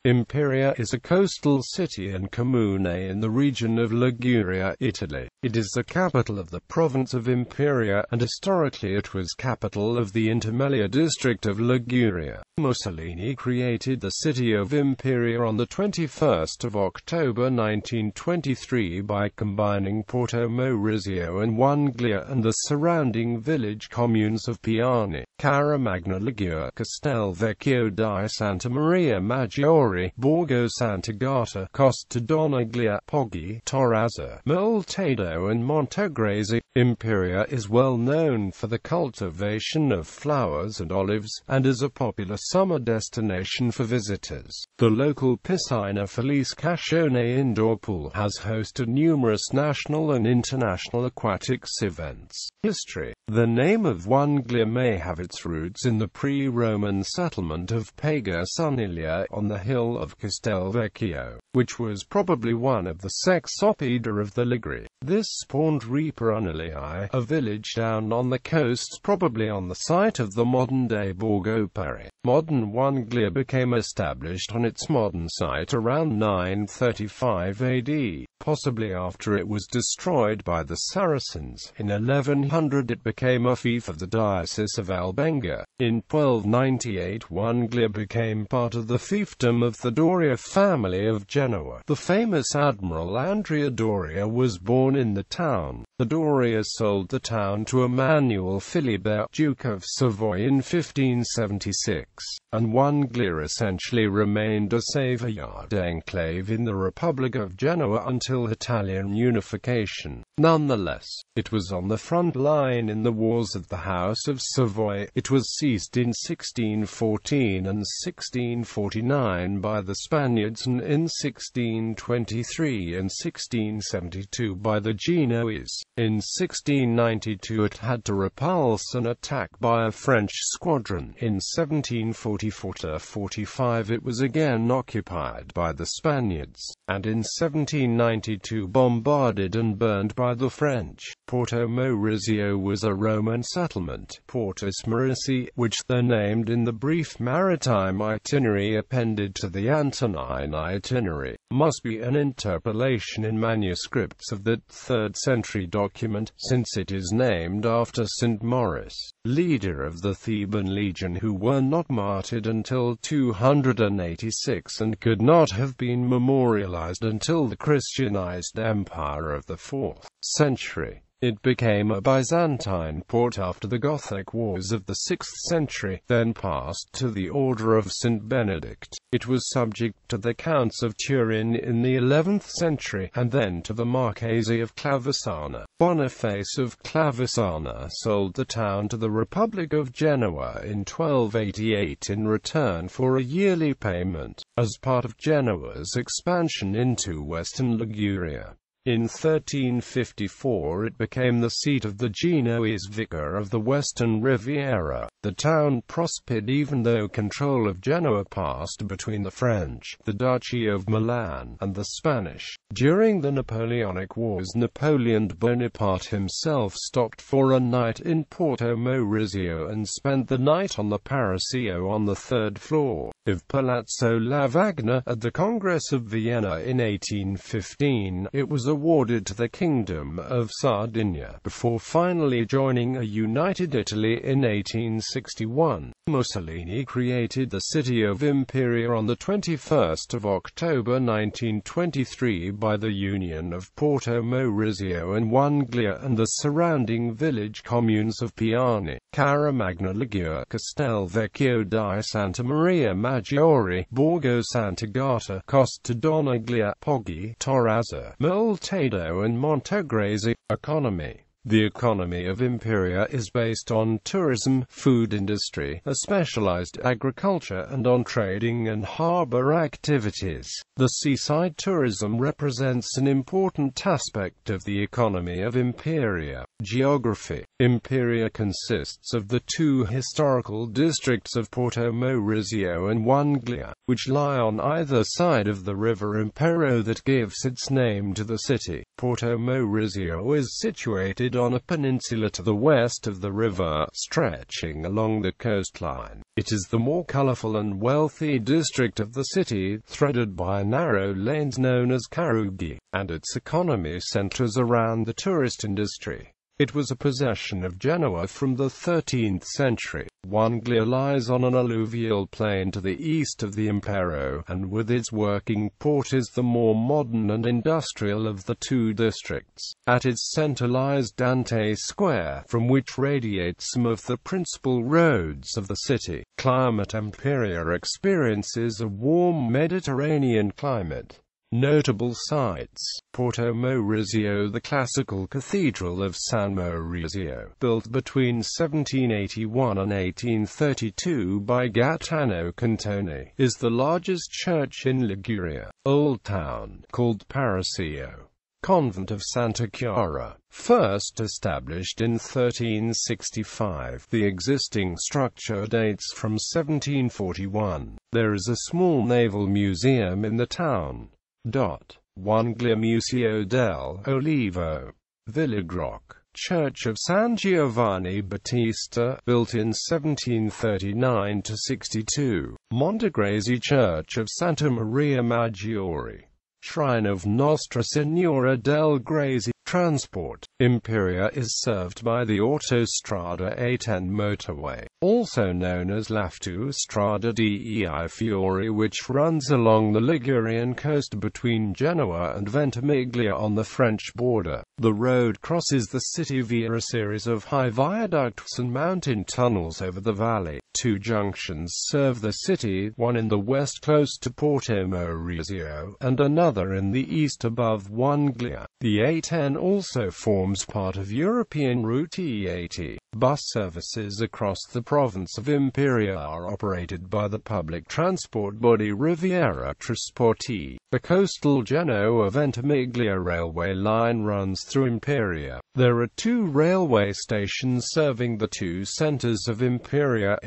Imperia is a coastal city and comune in the region of Liguria, Italy. It is the capital of the province of Imperia, and historically it was capital of the Intemelia district of Liguria. Mussolini created the city of Imperia on the 21st of October 1923 by combining Porto Maurizio and Oneglia and the surrounding village communes of Piani, Caramagna Ligure, Castelvecchio di Santa Maria Maggiore, Borgo Sant'Agata, Costa d'Oneglia, Poggi, Torrazza, Moltedo and Montegrazie. Imperia is well known for the cultivation of flowers and olives, and is a popular summer destination for visitors. The local piscina Felice Cascione indoor pool has hosted numerous national and international aquatics events. History. The name of Oneglia may have its roots in the pre-Roman settlement of Borgo Sant'Agata on the hill of Castelvecchio, which was probably one of the sexopoda of the Liguri. This spawned Oneglia, a village down on the coast, probably on the site of the modern-day Borgo Sant'Agata. Modern Oneglia became established on its modern site around 935 AD, possibly after it was destroyed by the Saracens. In 1100 it became a fief of the Diocese of Albenga. In 1298 Oneglia became part of the fiefdom of the Doria family of Genoa. The famous Admiral Andrea Doria was born in the town. The Dorias sold the town to Emmanuel Philibert, Duke of Savoy in 1576, and Oneglia essentially remained a Savoyard enclave in the Republic of Genoa until Italian unification. Nonetheless, it was on the front line in the wars of the House of Savoy. It was seized in 1614 and 1649 by the Spaniards, and in 1623 and 1672 by the Genoese. In 1692 it had to repulse an attack by a French squadron. In 1744–45 it was again occupied by the Spaniards, and in 1792 bombarded and burned by the French. Porto Maurizio was a Roman settlement, Portus Maurici, which they named in the brief maritime itinerary appended to the Antonine itinerary. Must be an interpolation in manuscripts of that 3rd century document, since it is named after St. Maurice, leader of the Theban legion, who were not martyred until 286 and could not have been memorialized until the Christianized empire of the 4th century. It became a Byzantine port after the Gothic wars of the 6th century, then passed to the Order of St. Benedict. It was subject to the Counts of Turin in the 11th century, and then to the Marquesi of Clavicana. Boniface of Clavicana sold the town to the Republic of Genoa in 1288 in return for a yearly payment, as part of Genoa's expansion into western Liguria. In 1354 it became the seat of the Genoese vicar of the Western Riviera. The town prospered even though control of Genoa passed between the French, the Duchy of Milan, and the Spanish. During the Napoleonic Wars, Napoleon Bonaparte himself stopped for a night in Porto Maurizio and spent the night on the Parasio on the 3rd floor of Palazzo Lavagna. At the Congress of Vienna in 1815, it was awarded to the Kingdom of Sardinia, before finally joining a united Italy in 1861. Mussolini created the city of Imperia on the 21st of October 1923 by the union of Porto Maurizio and Oneglia and the surrounding village communes of Piani, Caramagna Ligure, Castelvecchio di Santa Maria Maggiore, Borgo Sant'Agata, Costa d'Oneglia, Poggi, Torrazza, Moltedo and Montegrazie. Economy. The economy of Imperia is based on tourism, food industry, a specialized agriculture, and on trading and harbor activities. The seaside tourism represents an important aspect of the economy of Imperia. Geography. Imperia consists of the two historical districts of Porto Maurizio and Oneglia, which lie on either side of the river Imperio that gives its name to the city. Porto Maurizio is situated situated on a peninsula to the west of the river, stretching along the coastline. It is the more colorful and wealthy district of the city, threaded by narrow lanes known as carughi, and its economy centers around the tourist industry. It was a possession of Genoa from the 13th century. Oneglia lies on an alluvial plain to the east of the Impero, and with its working port is the more modern and industrial of the two districts. At its center lies Dante Square, from which radiate some of the principal roads of the city. Climate: Imperia experiences a warm Mediterranean climate. Notable sites: Porto Maurizio, the classical cathedral of San Maurizio, built between 1781 and 1832 by Gaetano Cantone, is the largest church in Liguria. Old Town, called Parisio. Convent of Santa Chiara, first established in 1365. The existing structure dates from 1741. There is a small naval museum in the town. Oneglia Museo del Olivo. Villagrock, Church of San Giovanni Battista, built in 1739–62. Montegrazie Church of Santa Maria Maggiore. Shrine of Nostra Signora del Grazie. Transport: Imperia is served by the Autostrada A10 motorway, also known as l'Autostrada dei Fiori, which runs along the Ligurian coast between Genoa and Ventimiglia on the French border. The road crosses the city via a series of high viaducts and mountain tunnels over the valley. Two junctions serve the city, one in the west close to Porto Maurizio, and another in the east above Oneglia. The A10 also forms part of European Route E80. Bus services across the province of Imperia are operated by the public transport body Riviera Trasporti. The coastal Genoa-Ventimiglia railway line runs through Imperia. There are two railway stations serving the two centers of Imperia: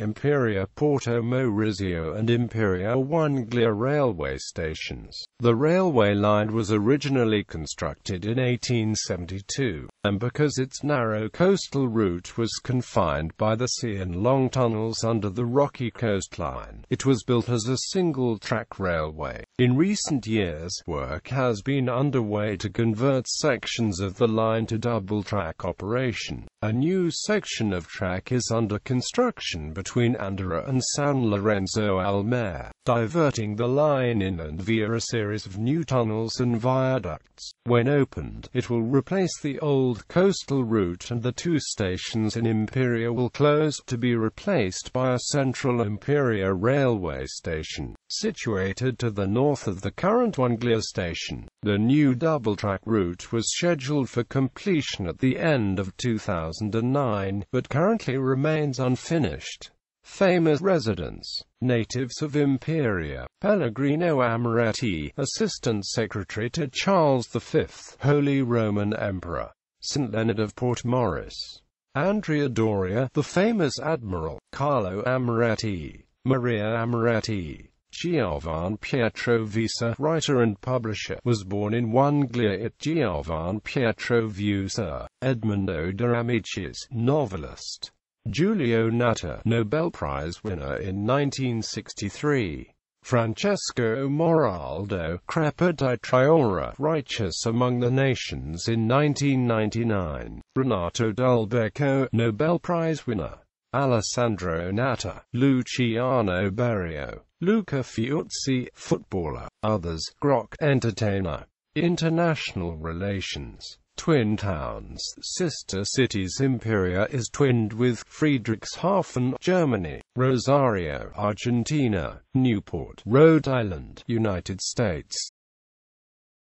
Porto Maurizio and Imperia Oneglia railway stations. The railway line was originally constructed in 1872, and because its narrow coastal route was confined by the sea and long tunnels under the rocky coastline, it was built as a single-track railway. In recent years, work has been underway to convert sections of the line to double-track operation. A new section of track is under construction between Andorra and San Lorenzo al Mare, diverting the line inland via a series of new tunnels and viaducts. When opened, it will replace the old coastal route, and the two stations in Imperia will close, to be replaced by a central Imperia railway station, situated to the north of the current Oneglia station. The new double-track route was scheduled for completion at the end of 2009, but currently remains unfinished. Famous residents: natives of Imperia, Pellegrino Amoretti, Assistant Secretary to Charles V, Holy Roman Emperor; St. Leonard of Porto Maurizio; Andrea Doria, the famous admiral; Carlo Amoretti, Maria Amoretti. Giovan Pietro Visa, writer and publisher, was born in Oneglia. Giovan Pietro Visa. Edmondo de Amicis, novelist. Giulio Natta, Nobel Prize winner in 1963. Francesco Moraldo, Crepa di Triora, Righteous Among the Nations in 1999. Renato Dulbecco, Nobel Prize winner. Alessandro Natta, Luciano Berio, Luca Fiuzzi, footballer. Others: Grock, entertainer. International relations. Twin towns, sister cities. Imperia is twinned with Friedrichshafen, Germany; Rosario, Argentina; Newport, Rhode Island, United States.